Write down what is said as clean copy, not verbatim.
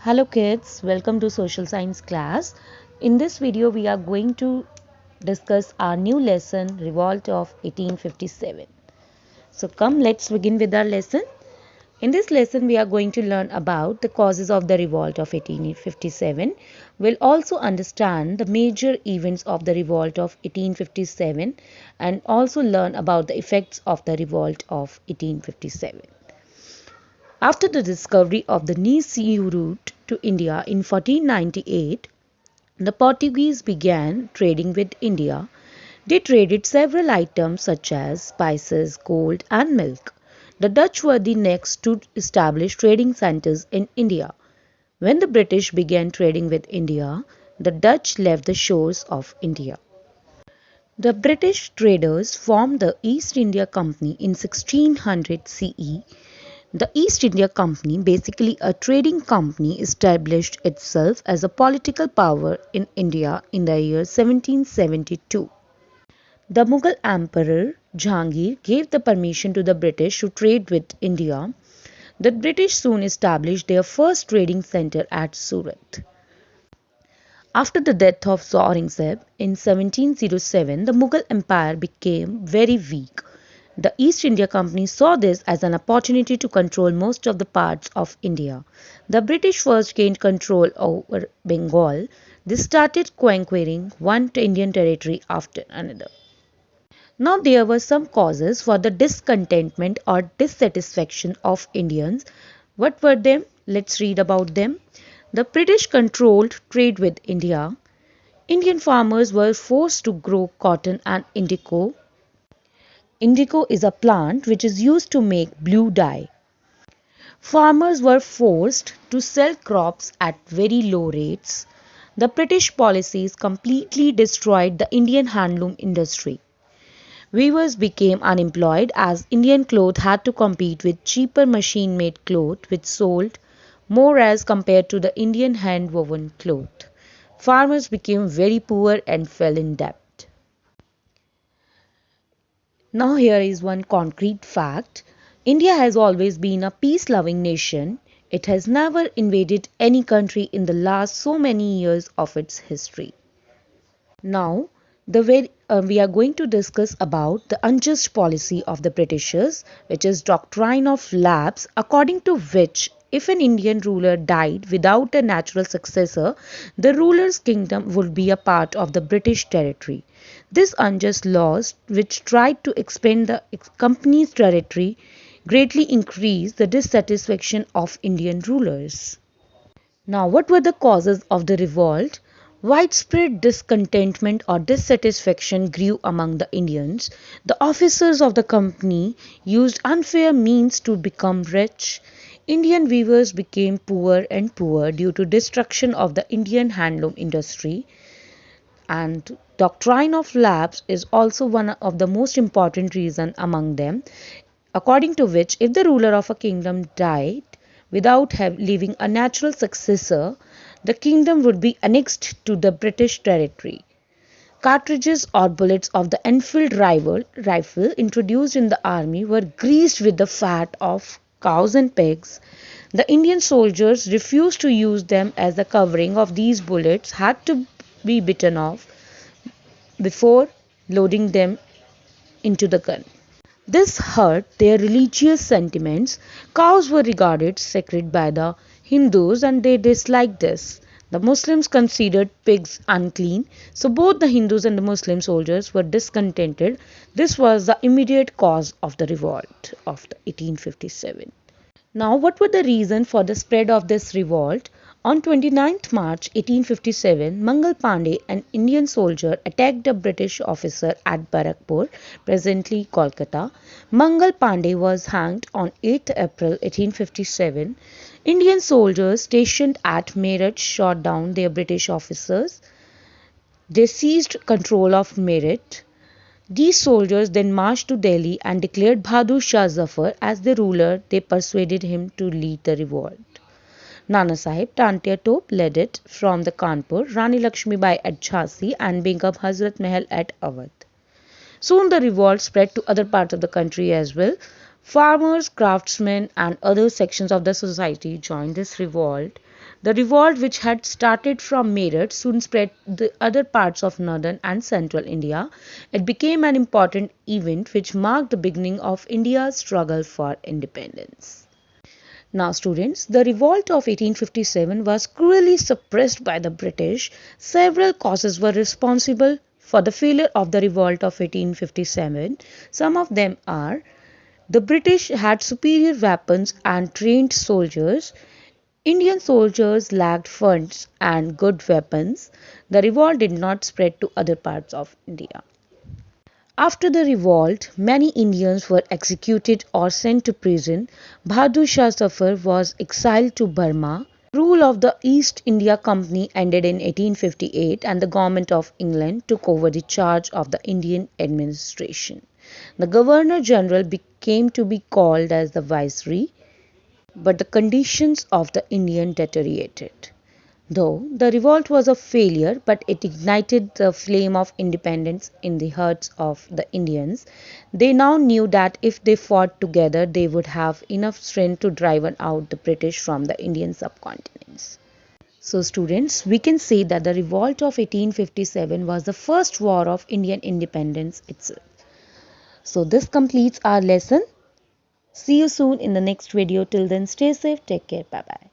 Hello kids, welcome to social science class. In this video we are going to discuss our new lesson Revolt of 1857. So come let's begin with our lesson. In this lesson we are going to learn about the causes of the revolt of 1857. We'll also understand the major events of the revolt of 1857 and also learn about the effects of the revolt of 1857. After the discovery of the New Sea route to India in 1498, the Portuguese began trading with India. They traded several items such as spices, gold, and milk. The Dutch were the next to establish trading centers in India. When the British began trading with India, the Dutch left the shores of India. The British traders formed the East India Company in 1600 CE. The East India Company, basically a trading company, established itself as a political power in India in the year 1772. The Mughal Emperor Jahangir gave the permission to the British to trade with India. The British soon established their first trading center at Surat. After the death of Aurangzeb in 1707, the Mughal Empire became very weak. The East India Company saw this as an opportunity to control most of the parts of India. The British first gained control over Bengal. They started conquering one Indian territory after another. Now there were some causes for the discontentment or dissatisfaction of Indians. What were them? Let's read about them. The British controlled trade with India. Indian farmers were forced to grow cotton and indigo. Indigo is a plant which is used to make blue dye. Farmers were forced to sell crops at very low rates. The British policies completely destroyed the Indian handloom industry. Weavers became unemployed as Indian cloth had to compete with cheaper machine made cloth which sold more as compared to the Indian hand woven cloth. Farmers became very poor and fell in debt. Now, here is one concrete fact. India has always been a peace loving nation. It has never invaded any country in the last so many years of its history. Now, we are going to discuss about the unjust policy of the Britishers, which is doctrine of lapse, according to which if an Indian ruler died without a natural successor, the ruler's kingdom would be a part of the British territory. This unjust laws, which tried to expand the company's territory, greatly increased the dissatisfaction of Indian rulers. Now, what were the causes of the revolt? Widespread discontentment or dissatisfaction grew among the Indians. The officers of the company used unfair means to become rich. Indian weavers became poorer and poorer due to destruction of the Indian handloom industry. And doctrine of lapse is also one of the most important reason among them, according to which if the ruler of a kingdom died without leaving a natural successor, the kingdom would be annexed to the British territory. Cartridges or bullets of the Enfield rifle introduced in the army were greased with the fat of cows and pigs. The Indian soldiers refused to use them as the covering of these bullets had to be bitten off before loading them into the gun. This hurt their religious sentiments. Cows were regarded sacred by the Hindus and they disliked this. The Muslims considered pigs unclean, so both the Hindus and the Muslim soldiers were discontented. This was the immediate cause of the revolt of the 1857. Now, what were the reason for the spread of this revolt? On 29th March 1857, Mangal Pandey, an Indian soldier, attacked a British officer at Barakpur, presently Kolkata. Mangal Pandey was hanged on 8th April 1857. Indian soldiers stationed at Meerut shot down their British officers. They seized control of Meerut. These soldiers then marched to Delhi and declared Bahadur Shah Zafar as their ruler. They persuaded him to lead the revolt. Nana Sahib Tantia Top led it from the Kanpur, Rani Lakshmibai at Jhansi and Begum Hazrat Mahal at Awadh. Soon the revolt spread to other parts of the country as well. Farmers, craftsmen, and other sections of the society joined this revolt. The revolt, which had started from Meerut, soon spread to other parts of northern and central India. It became an important event which marked the beginning of India's struggle for independence. Now, students, the revolt of 1857 was cruelly suppressed by the British. Several causes were responsible for the failure of the revolt of 1857. Some of them are: the British had superior weapons and trained soldiers. Indian soldiers lacked funds and good weapons. The revolt did not spread to other parts of India. After the revolt, many Indians were executed or sent to prison. Bahadur Shah Zafar was exiled to Burma. Rule of the East India Company ended in 1858 and the government of England took over the charge of the Indian administration. The Governor General became to be called as the Viceroy, but the conditions of the Indian deteriorated. Though the revolt was a failure, but it ignited the flame of independence in the hearts of the Indians. They now knew that if they fought together, they would have enough strength to drive out the British from the Indian subcontinents. So, students, we can say that the revolt of 1857 was the first war of Indian independence itself. So, this completes our lesson. See you soon in the next video. Till then, stay safe. Take care. Bye bye.